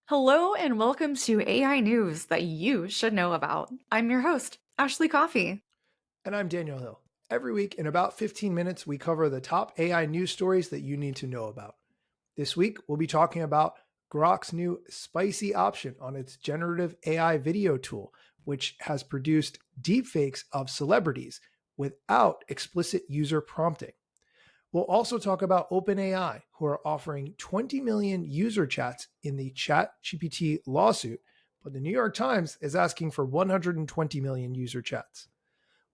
Hello and welcome to AI news that you should know about. I'm your host, Ashley Coffey. And I'm Daniel Hill. Every week, in about 15 minutes, we cover the top AI news stories that you need to know about. This week, we'll be talking about Grok's new spicy option on its generative AI video tool, which has produced deepfakes of celebrities without explicit user prompting. We'll also talk about OpenAI, who are offering 20 million user chats in the ChatGPT lawsuit, but the New York Times is asking for 120 million user chats.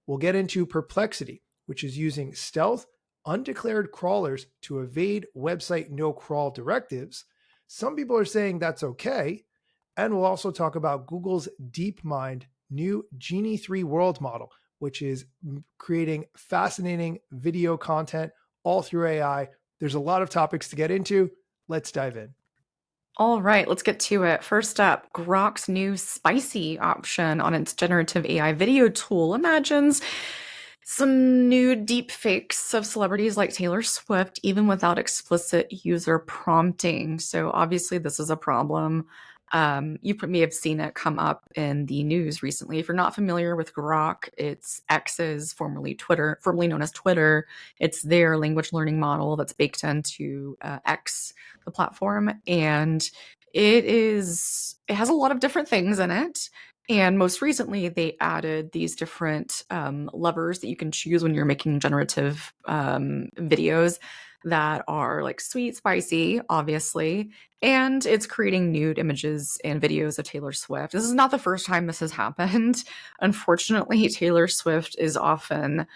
We'll get into Perplexity, which is using stealth, undeclared crawlers to evade website no crawl directives. Some people are saying that's okay. And we'll also talk about Google's DeepMind new Genie 3 world model, which is creating fascinating video content all through AI. There's a lot of topics to get into. Let's dive in. All right, let's get to it. First up, Grok's new spicy option on its generative AI video tool imagines some new deep fakes of celebrities like Taylor Swift, even without explicit user prompting. So, obviously, this is a problem. You may have seen it come up in the news recently. If you're not familiar with Grok, it's X's, formerly Twitter, formerly known as Twitter. It's their language learning model that's baked into X, the platform, and it has a lot of different things in it. And most recently, they added these different levers that you can choose when you're making generative videos that are like sweet, spicy, obviously. And it's creating nude images and videos of Taylor Swift. This is not the first time this has happened. Unfortunately, Taylor Swift is often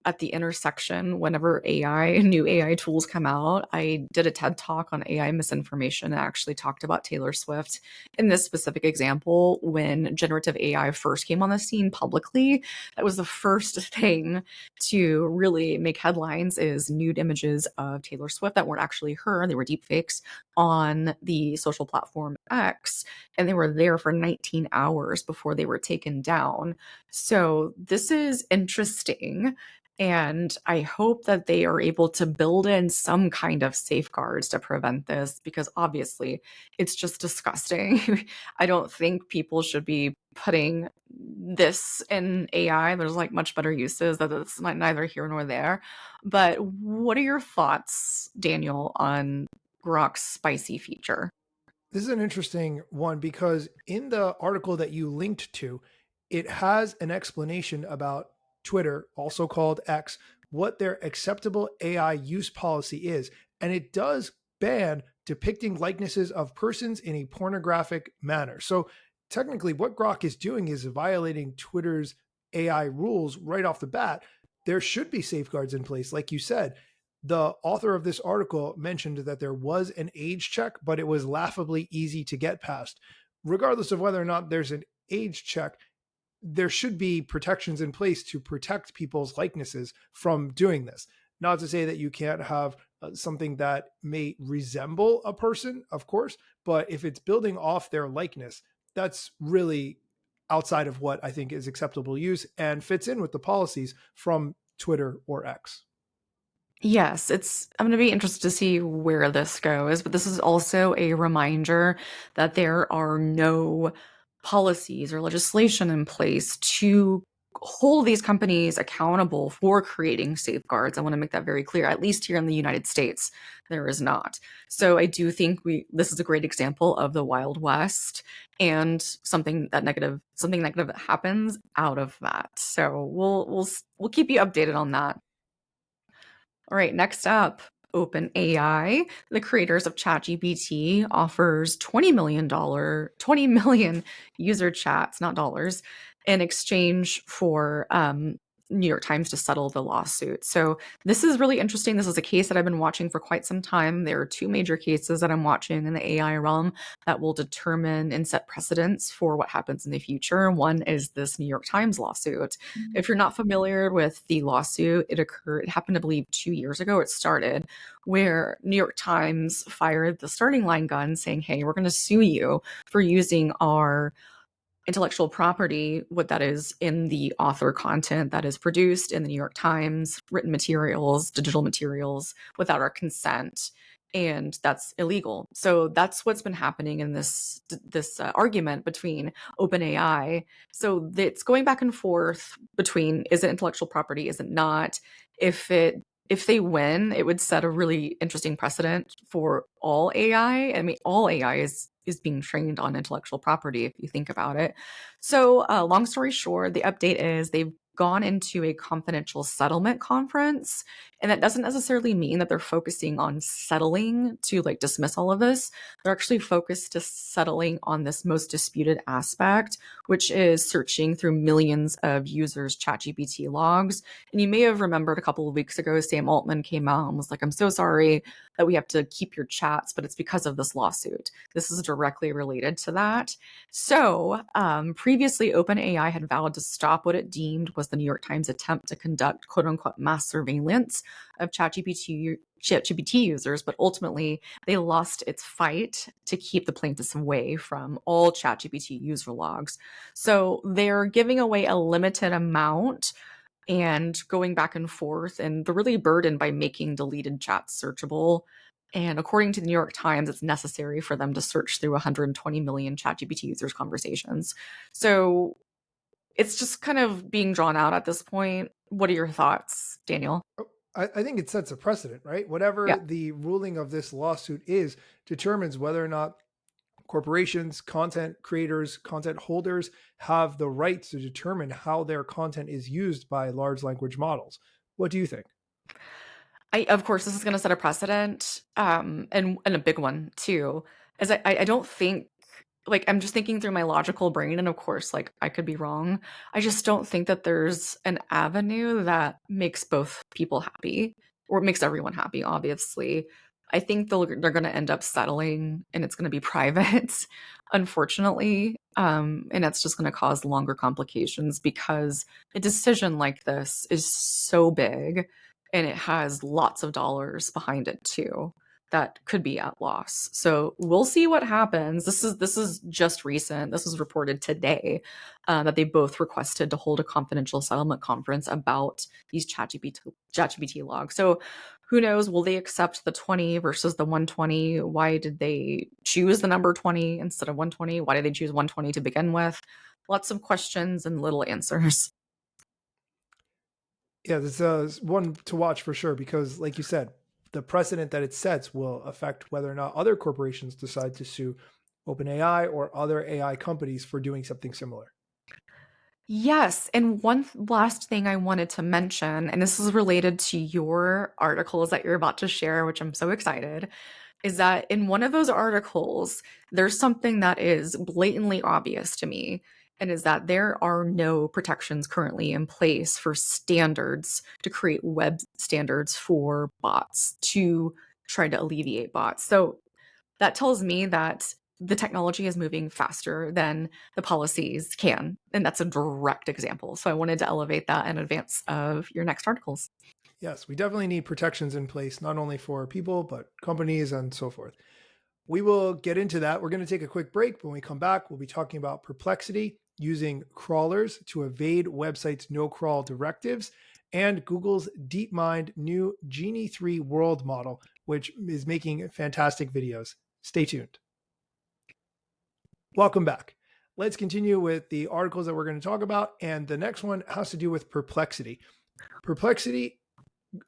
at the intersection whenever new AI tools come out. I did a TED talk on AI misinformation and actually talked about Taylor Swift in this specific example. When generative AI first came on the scene publicly, that was the first thing to really make headlines, is nude images of Taylor Swift that weren't actually her. They were deepfakes on the social platform X, and they were there for 19 hours before they were taken down. So this is interesting. And I hope that they are able to build in some kind of safeguards to prevent this, because obviously it's just disgusting. I don't think people should be putting this in AI. There's like much better uses that it's neither here nor there. But what are your thoughts, Daniel, on Grok's spicy feature? This is an interesting one because in the article that you linked to, it has an explanation about Twitter, also called X, what their acceptable AI use policy is. And it does ban depicting likenesses of persons in a pornographic manner. So technically, what Grok is doing is violating Twitter's AI rules right off the bat. There should be safeguards in place, like you said. The author of this article mentioned that there was an age check, but it was laughably easy to get past. Regardless of whether or not there's an age check, there should be protections in place to protect people's likenesses from doing this. Not to say that you can't have something that may resemble a person, of course, but if it's building off their likeness, that's really outside of what I think is acceptable use and fits in with the policies from Twitter or X. Yes, I'm going to be interested to see where this goes, but this is also a reminder that there are no policies or legislation in place to hold these companies accountable for creating safeguards. I want to make that very clear. At least here in the United States, there is not. So I do think this is a great example of the Wild West, and something negative that happens out of that. So we'll keep you updated on that. All right, next up, OpenAI, the creators of ChatGPT, offers $20 million user chats, not dollars, in exchange for New York Times to settle the lawsuit. So this is really interesting. This is a case that I've been watching for quite some time. There are two major cases that I'm watching in the AI realm that will determine and set precedents for what happens in the future. One is this New York Times lawsuit. If you're not familiar with the lawsuit, it happened, I believe, 2 years ago. It started where New York Times fired the starting line gun saying, hey, we're going to sue you for using our intellectual property, what that is in the author content that is produced in the New York Times, written materials, digital materials, without our consent. and that's illegal. So that's what's been happening in this argument between OpenAI. So it's going back and forth between, is it intellectual property, is it not? If they win, it would set a really interesting precedent for all AI. I mean, all AI is being trained on intellectual property if you think about it. So, long story short, the update is they've gone into a confidential settlement conference, and that doesn't necessarily mean that they're focusing on settling to like dismiss all of this. They're actually focused to settling on this most disputed aspect, which is searching through millions of users' ChatGPT logs. And you may have remembered a couple of weeks ago, Sam Altman came out and was like, I'm so sorry that we have to keep your chats, but it's because of this lawsuit. This is directly related to that. So, previously, OpenAI had vowed to stop what it deemed was the New York Times attempt to conduct quote unquote mass surveillance of ChatGPT users, but ultimately they lost its fight to keep the plaintiffs away from all ChatGPT user logs. So they're giving away a limited amount and going back and forth, and they're really burdened by making deleted chats searchable. And according to the New York Times, it's necessary for them to search through 120 million ChatGPT users' conversations. So it's just kind of being drawn out at this point. What are your thoughts, Daniel? Oh, I think it sets a precedent, right? Yeah. Whatever the ruling of this lawsuit is, determines whether or not corporations, content creators, content holders have the right to determine how their content is used by large language models. What do you think? Of course, this is going to set a precedent, and a big one too. As I don't think, like, I'm just thinking through my logical brain, and of course, like, I could be wrong. I just don't think that there's an avenue that makes both people happy or makes everyone happy. Obviously, I think they're going to end up settling, and it's going to be private, unfortunately, and that's just going to cause longer complications because a decision like this is so big and it has lots of dollars behind it too that could be at loss. So we'll see what happens. This is just recent. This was reported today that they both requested to hold a confidential settlement conference about these ChatGPT logs. So who knows? Will they accept the 20 versus the 120? Why did they choose the number 20 instead of 120? Why did they choose 120 to begin with? Lots of questions and little answers. Yeah, this is one to watch for sure because, like you said, the precedent that it sets will affect whether or not other corporations decide to sue OpenAI or other AI companies for doing something similar. Yes, and one last thing I wanted to mention, and this is related to your articles that you're about to share, which I'm so excited, is that in one of those articles, there's something that is blatantly obvious to me, and is that there are no protections currently in place for standards to create web standards for bots to try to alleviate bots. So that tells me that the technology is moving faster than the policies can. And that's a direct example. So I wanted to elevate that in advance of your next articles. Yes, we definitely need protections in place, not only for people, but companies and so forth. We will get into that. We're going to take a quick break. When we come back, we'll be talking about Perplexity using crawlers to evade websites' no crawl directives and Google's DeepMind new Genie 3 world model, which is making fantastic videos. Stay tuned. Welcome back. Let's continue with the articles that we're going to talk about. And the next one has to do with Perplexity. Perplexity,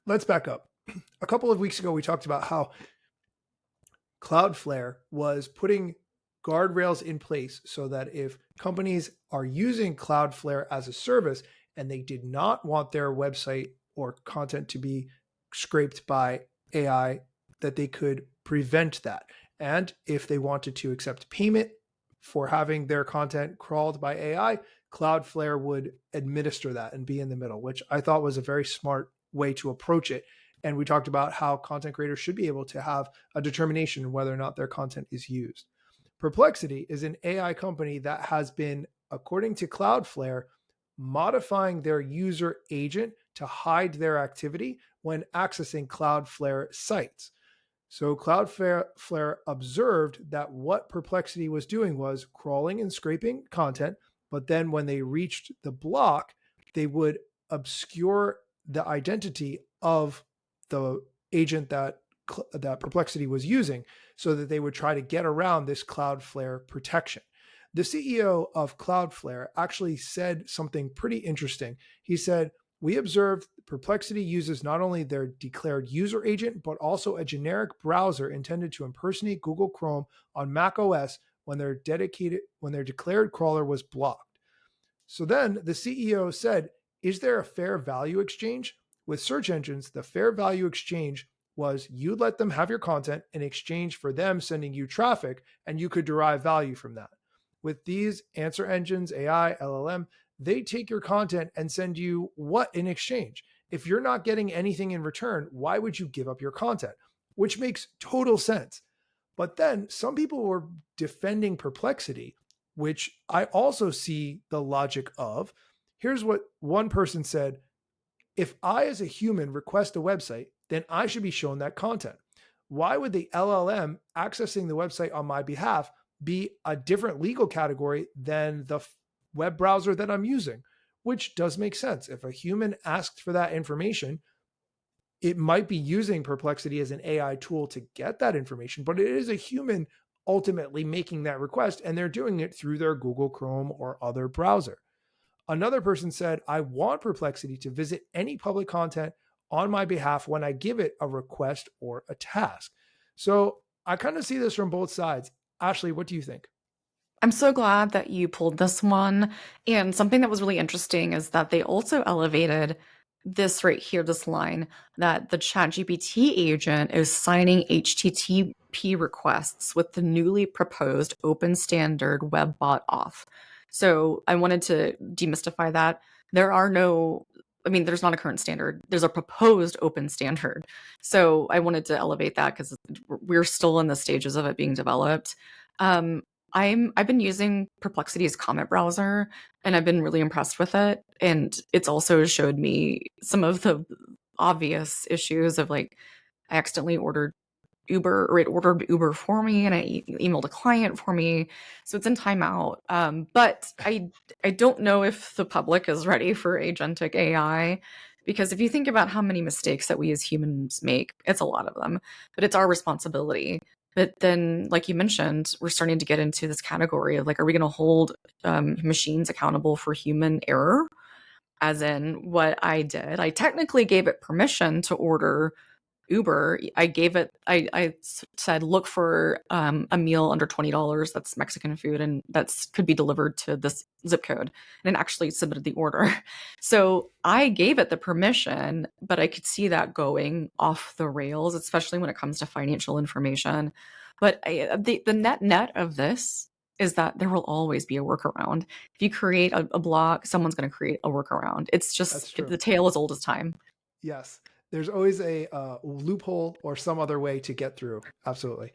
let's back up. A couple of weeks ago, we talked about how Cloudflare was putting guardrails in place so that if companies are using Cloudflare as a service and they did not want their website or content to be scraped by AI, that they could prevent that. And if they wanted to accept payment for having their content crawled by AI, Cloudflare would administer that and be in the middle, which I thought was a very smart way to approach it. And we talked about how content creators should be able to have a determination whether or not their content is used. Perplexity is an AI company that has been, according to Cloudflare, modifying their user agent to hide their activity when accessing Cloudflare sites. So Cloudflare observed that what Perplexity was doing was crawling and scraping content, but then when they reached the block, they would obscure the identity of the agent that that Perplexity was using so that they would try to get around this Cloudflare protection. The CEO of Cloudflare actually said something pretty interesting. He said, "We observed Perplexity uses not only their declared user agent, but also a generic browser intended to impersonate Google Chrome on Mac OS when their declared crawler was blocked." So then the CEO said, "Is there a fair value exchange?" With search engines, the fair value exchange was you let them have your content in exchange for them sending you traffic, and you could derive value from that. With these answer engines, AI, LLM, they take your content and send you what in exchange? If you're not getting anything in return, why would you give up your content? Which makes total sense. But then some people were defending Perplexity, which I also see the logic of. Here's what one person said: if I, as a human, request a website, then I should be shown that content. Why would the LLM accessing the website on my behalf be a different legal category than the web browser that I'm using? Which does make sense. If a human asked for that information, it might be using Perplexity as an AI tool to get that information, but it is a human ultimately making that request, and they're doing it through their Google Chrome or other browser. Another person said, "I want Perplexity to visit any public content on my behalf when I give it a request or a task." So I kind of see this from both sides. Ashley, what do you think? I'm so glad that you pulled this one. And something that was really interesting is that they also elevated this right here, this line that the ChatGPT agent is signing HTTP requests with the newly proposed open standard WebBot auth. So I wanted to demystify that. There are no, I mean, there's not a current standard. There's a proposed open standard. So I wanted to elevate that because we're still in the stages of it being developed. Um, I've been using Perplexity's comment browser and I've been really impressed with it. And it's also showed me some of the obvious issues of like I accidentally ordered Uber, or it ordered Uber for me and I emailed a client for me. So it's in timeout. But I don't know if the public is ready for agentic AI, because if you think about how many mistakes that we as humans make, it's a lot of them, but it's our responsibility. But then, like you mentioned, we're starting to get into this category of like, are we going to hold machines accountable for human error? As in what I did, I technically gave it permission to order Uber. I gave it, said, look for a meal under $20 that's Mexican food and that's could be delivered to this zip code. And it actually submitted the order. So I gave it the permission, but I could see that going off the rails, especially when it comes to financial information. But the net of this is that there will always be a workaround. If you create a block, someone's going to create a workaround. It's That's just true. the tale as old as time. Yes. There's always a loophole or some other way to get through. Absolutely.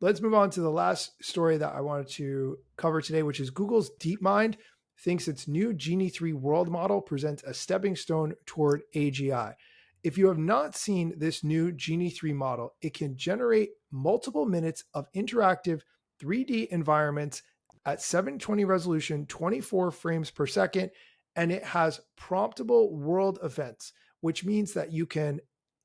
Let's move on to the last story that I wanted to cover today, which is Google's DeepMind thinks its new Genie 3 world model presents a stepping stone toward AGI. If you have not seen this new Genie 3 model, it can generate multiple minutes of interactive 3D environments at 720 resolution, 24 frames per second, and it has promptable world events, which means that you can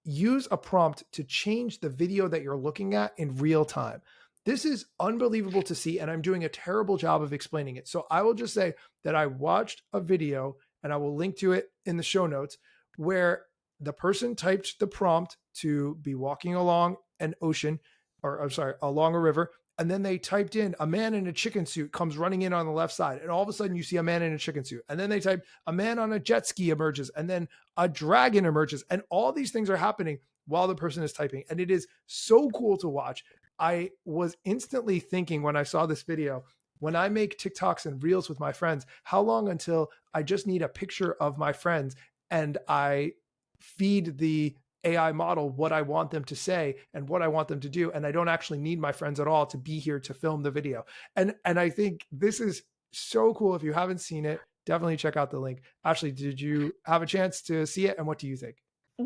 use a prompt to change the video that you're looking at in real time. This is unbelievable to see, and I'm doing a terrible job of explaining it. So I will just say that I watched a video, and I will link to it in the show notes, where the person typed the prompt to be walking along an ocean, or I'm sorry, along a river. And then they typed in a man in a chicken suit comes running in on the left side. And all of a sudden you see a man in a chicken suit. And then they type a man on a jet ski emerges. And then a dragon emerges. And all these things are happening while the person is typing. And it is so cool to watch. I was instantly thinking when I saw this video, when I make TikToks and reels with my friends, how long until I just need a picture of my friends and I feed the AI model what I want them to say and what I want them to do, and I don't actually need my friends at all to be here to film the video. And I think this is so cool. If you haven't seen it, definitely check out the link. Ashley, did you have a chance to see it, and what do you think?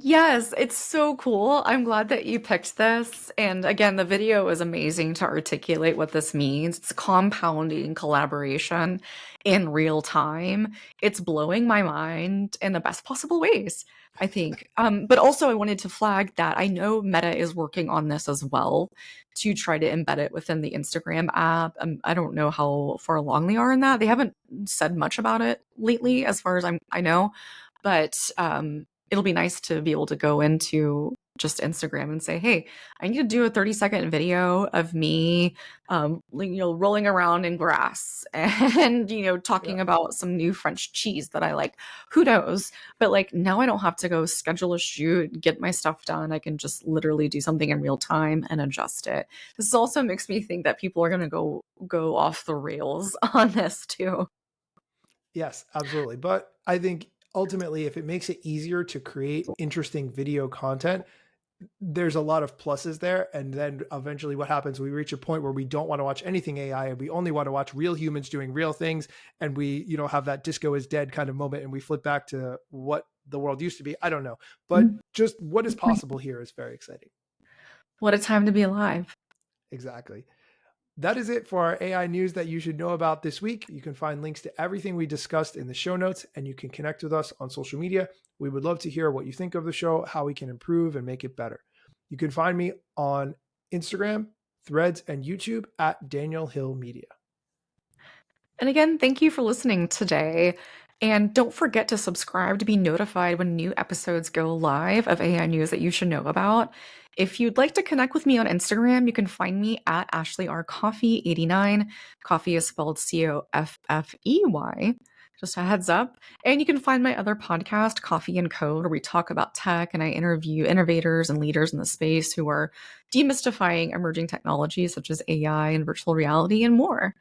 Yes, it's so cool. I'm glad that you picked this. And again, the video is amazing to articulate what this means. It's compounding collaboration in real time. It's blowing my mind in the best possible ways, I think. But also, I wanted to flag that I know Meta is working on this as well to try to embed it within the Instagram app. I don't know how far along they are in that. They haven't said much about it lately, as far as I know. But it'll be nice to be able to go into just Instagram and say, "Hey, I need to do a 30-second video of me, rolling around in grass and Yeah. talking about some new French cheese that I like." Who knows? But like now, I don't have to go schedule a shoot, get my stuff done. I can just literally do something in real time and adjust it. This also makes me think that people are going to go off the rails on this too. Yes, absolutely. But I think ultimately, if it makes it easier to create interesting video content, there's a lot of pluses there. And then eventually, what happens? We reach a point where we don't want to watch anything AI, and we only want to watch real humans doing real things. And we, have that disco is dead kind of moment, and we flip back to what the world used to be. I don't know, but just what is possible here is very exciting. What a time to be alive. Exactly. That is it for our AI news that you should know about this week. You can find links to everything we discussed in the show notes, and you can connect with us on social media. We would love to hear what you think of the show, how we can improve and make it better. You can find me on Instagram, Threads, and YouTube at Daniel Hill Media. And again, thank you for listening today. And don't forget to subscribe to be notified when new episodes go live of AI news that you should know about. If you'd like to connect with me on Instagram, you can find me at Ashley R. Coffey89. Coffee is spelled Coffey. Just a heads up. And you can find my other podcast, Coffee and Code, where we talk about tech and I interview innovators and leaders in the space who are demystifying emerging technologies such as AI and virtual reality and more.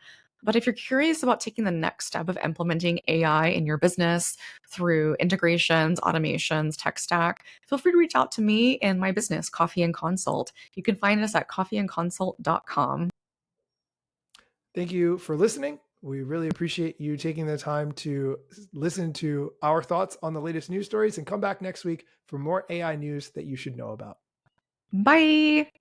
But if you're curious about taking the next step of implementing AI in your business through integrations, automations, tech stack, feel free to reach out to me in my business, Coffee and Consult. You can find us at coffeeandconsult.com. Thank you for listening. We really appreciate you taking the time to listen to our thoughts on the latest news stories, and come back next week for more AI news that you should know about. Bye.